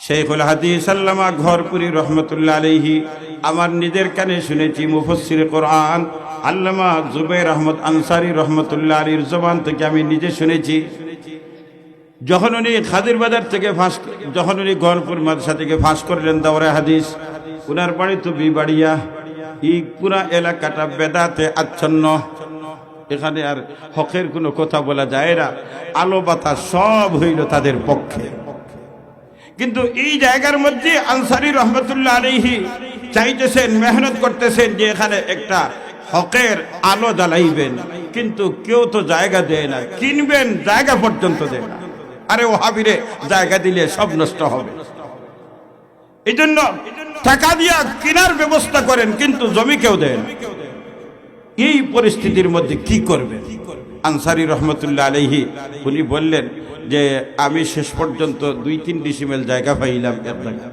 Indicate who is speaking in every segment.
Speaker 1: শেখুল হাদিস আল্লামা ঘরপুরি রহমতুল্লাহ আলাইহি আমার নিজের কানে শুনেছি মুফাসসির কোরআন আল্লামা জুবাইর আহমদ আনসারী রহমতুল্লাহ আলাইহির জবান থেকে আমি নিজে শুনেছি। যখন উনি খাদির বাজার থেকে যখন উনি ঘরপুর মাদ্রাসা থেকে ফাঁস করলেন দাওরা হাদিস, উনার বাড়ি তো বিবাড়িয়া, এই পুরা এলাকাটা বেদাতে আচ্ছন্ন, এখানে আর হকের কোনো কথা বলা যায় না, আলো বাতাস সব হইল তাদের পক্ষে। কিন্তু এই জায়গার মধ্যে আনসারী রহমতুল্লাহ আলাইহি চাইতেছেন, মেহনত করতেছেন যে এখানে একটা হকের আলো জ্বালাইবেন, কিন্তু কেউ তো জায়গা দেয় না, কিনবেন জায়গা পর্যন্ত দেয় না। আরে ওহাবিরে জায়গা দিলে সব নষ্ট হবে, এই জন্য টাকা দিয়া কেনার ব্যবস্থা করেন কিন্তু জমি কেউ দেন। এই পরিস্থিতির মধ্যে কি করবেন? আনসারী রহমতুল্লাহ আলাইহি উনি বললেন যে আমি শেষ পর্যন্ত 2-3 ডিসিমেল জায়গা পাইলাম এক জায়গা,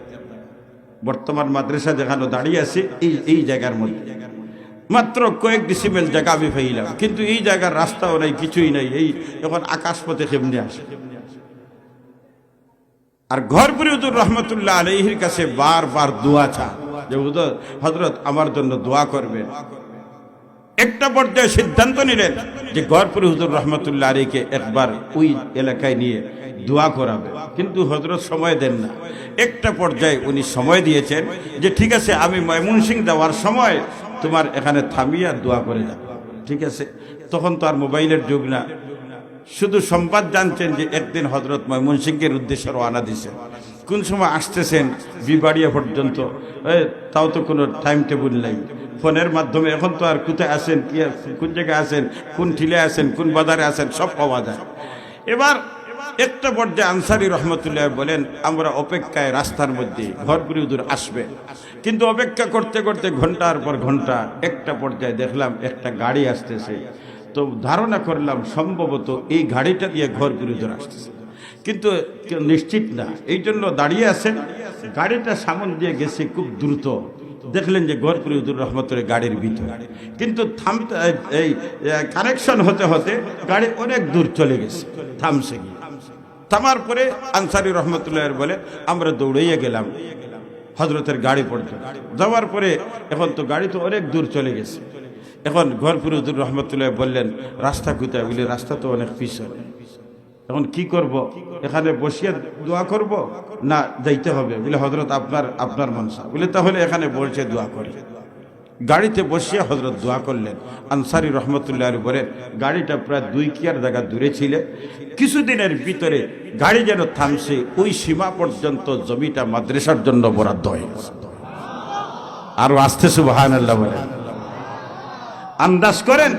Speaker 1: বর্তমান মাদ্রাসা যেখানে দাঁড়িয়ে আছে এই জায়গার মধ্যে মাত্র কয়েক ডিসিমেল জায়গা আমি পাইলাম, কিন্তু এই জায়গার রাস্তাও নাই, কিছুই নাই, এই এখন আকাশ পথে কেমনে আসে। আর ঘরপুরি হুজুর রহমতুল্লাহ আলাইহির কাছে বারবার দোয়া চা যে হযরত আমার জন্য দোয়া করবেন। একটা পর্যায়ে সিদ্ধান্ত নিলেন যে ঘরপুরি হুজুর রহমতুল্লাহ আলাইহিকে একবার ওই এলাকায় নিয়ে দোয়া করাবে, কিন্তু হযরত সময় দেন না। একটা পর্যায়ে উনি সময় দিয়েছেন যে ঠিক আছে আমি ময়মনসিংহ যাওয়ার সময় তোমার এখানে থামিয়া দোয়া করে যাব, ঠিক আছে। তখন তো আর মোবাইলের যুগ না, শুধু সংবাদ জানছেন যে একদিন হযরত ময়মনসিংহের উদ্দেশ্যে রওনা দিয়েছেন, কোন সময় আসতেছেন বিবাড়িয়া পর্যন্ত, তাও তো কোনো টাইম টেবিল নাই। ফোনের মাধ্যমে এখন তো আর কোথায় আছেন, কি কোন জায়গায় আছেন, কোন ঠিলে আছেন, কোন বাজারে আছেন, সব পাওয়া যায়। এবার একটা পর্যায়ে আনসারী রহমতুল্লাহ বলেন আমরা অপেক্ষায় রাস্তার মধ্যে ঘরপুরি হুজুর আসবে, কিন্তু অপেক্ষা করতে করতে ঘন্টার পর ঘন্টা একটা পর্যায়ে দেখলাম একটা গাড়ি আসতেছে, তো ধারণা করলাম সম্ভবত এই গাড়িটা দিয়ে ঘরপুরি হুজুর আসতেছে, কিন্তু নিশ্চিত না, এই জন্য দাঁড়িয়ে আছেন। গাড়িটা সামন দিয়ে গেছে খুব দ্রুত, দেখলেন যে ঘরপুরি হুজুর রহমতুল্লাহ গাড়ির ভিতরে, কিন্তু থামতে এই কানেকশন হতে হতে গাড়ি অনেক দূর চলে গেছে, থামছে গিয়ে। থামার পরে আনসারী রহমতুল্লাহ বলে আমরা দৌড়াইয়া গেলাম হযরতের গাড়ি পর্যন্ত। যাওয়ার পরে এখন তো গাড়ি তো অনেক দূর চলে গেছে, এখন ঘরপুরি হুজুর রহমতুল্লাহ বললেন রাস্তা কোথায়? বলে রাস্তা তো অনেক পিছনে, এখন কি করব? এখানে বসিয়া দোয়া করব না যাইতে হবে? বলে হযরত আপনার মনসা। বলে তাহলে এখানে বসে দোয়া করি। গাড়িতে বসিয়া হযরত দোয়া করলেন। আনসারী রহমতুল্লাহ বলেন গাড়িটা প্রায় 2 কিয়ার জায়গা দূরে ছিল, কিছুদিনের ভিতরে গাড়ি যেন থামছে, ওই সীমা পর্যন্ত জমিটা মাদ্রাসার জন্য বরাদ্দ হয়ে গেছে। আরো আসতে সুবহানাল্লাহ বলেন। আন্দাজ করেন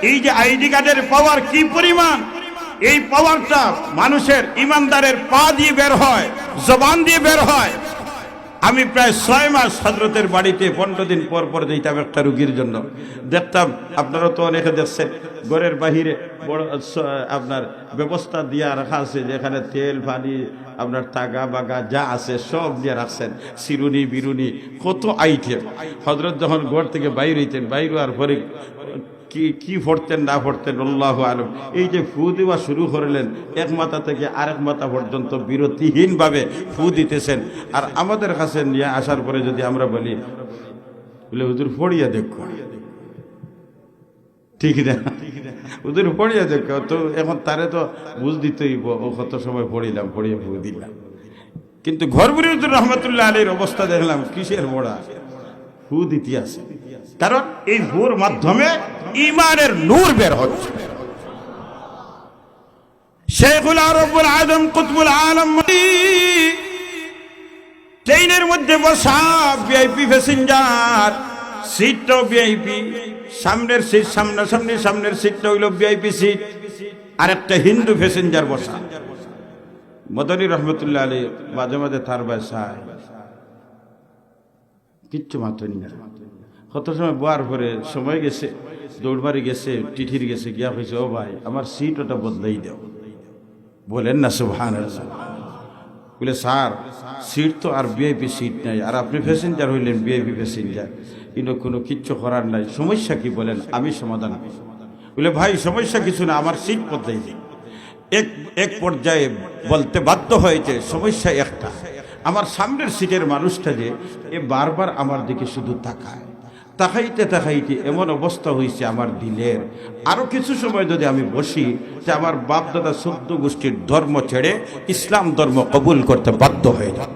Speaker 1: এই যে আইডি কার্ডের পাওয়ার কি পরিমাণ, এই পাওয়ারটা মানুষের ইমানদারের পা দিয়ে বের হয়, জবান দিয়ে বের হয়। আমি প্রায় 6 মাস হযরতের বাড়িতে 15 দিন পর পর যেতাম একটা রুগীর জন্য, দেখতাম আপনারা তো অনেকে দেখছেন ঘরের বাহিরে বড় আপনার ব্যবস্থা দিয়া রাখা আছে, যেখানে তেল পানি আপনার তাগা বাগা যা আছে সব দিয়ে রাখছেন, চিরুনি বিরুনি কত আইটেম। হযরত যখন ঘর থেকে বাইর হইতেন, বাইর হওয়ার পরে কি পড়তেন না পড়তেন আল্লাহু আলম, এই যে ফু দেওয়া শুরু করলেন, এক মাথা থেকে আরেক মাথা পর্যন্ত বিরতিহীনভাবে ফু দিতেছেন। আর আমাদের কাছে নিয়ে আসার পরে যদি আমরা বলি বলে হুজুর পড়িয়া দেখো, ঠিক না? হুজুর পড়িয়া দেখো, তো এখন তারে তো বুঝ দিতেই ও কত সময় পড়িলাম, পড়িয়া ফু দিলাম। কিন্তু ঘরপুরি হুজুর রহমতুল্লাহ আলাইহির অবস্থা দেখলাম কিসের বড়া, ফু দিতে আছে, কারণ এই ফুর মাধ্যমে ঈমানের নূর বের হচ্ছে। শেখুল আরবুল আজম কুতুবুল আলম ট্রেনের মধ্যে বসা ভিআইপি প্যাসেঞ্জার, সিটটাও ভিআইপি, সামনের সিট সামনাসামনি, সামনের সিটটা হইল ভিআইপি সিট, আর একটা হিন্দু প্যাসেঞ্জার বসা। মদনী রহমতুল্লাহ আলাইহি মাঝে মাঝে তার বাসায় কিচ্ছু মাতনি না, কত সময় বোয়ার পরে সময় গেছে, দৌড়বাড়ি গেছে, টিঠির গেছে, গিয়া হয়েছে ও ভাই আমার সিট ওটা বদলাই দাও। বলেন না সুবহানাল্লাহ। বলে স্যার সিট তো আর ভিআইপি সিট নাই, আর আপনি প্যাসেঞ্জার হইলেন ভিআইপি প্যাসেঞ্জার, কিন্তু কোনো কিচ্ছু করার নাই, সমস্যা কি বলেন আমি সমাধান করি। বলে ভাই সমস্যা কিছু না, আমার সিট বদলাই দিই। এক পর্যায়ে বলতে বাধ্য হয়েছে সমস্যা একটা, আমার সামনের সিটের মানুষটা যে এ বারবার আমার দিকে শুধু তাকায়, তাকাইতে তাকাইতে এমন অবস্থা হয়েছে আমার দিলের, আরো কিছু সময় যদি আমি বসি যে আমার বাপ দাদা 14 গোষ্ঠীর ধর্ম ছেড়ে ইসলাম ধর্ম কবুল করতে বাধ্য হয়ে যাব।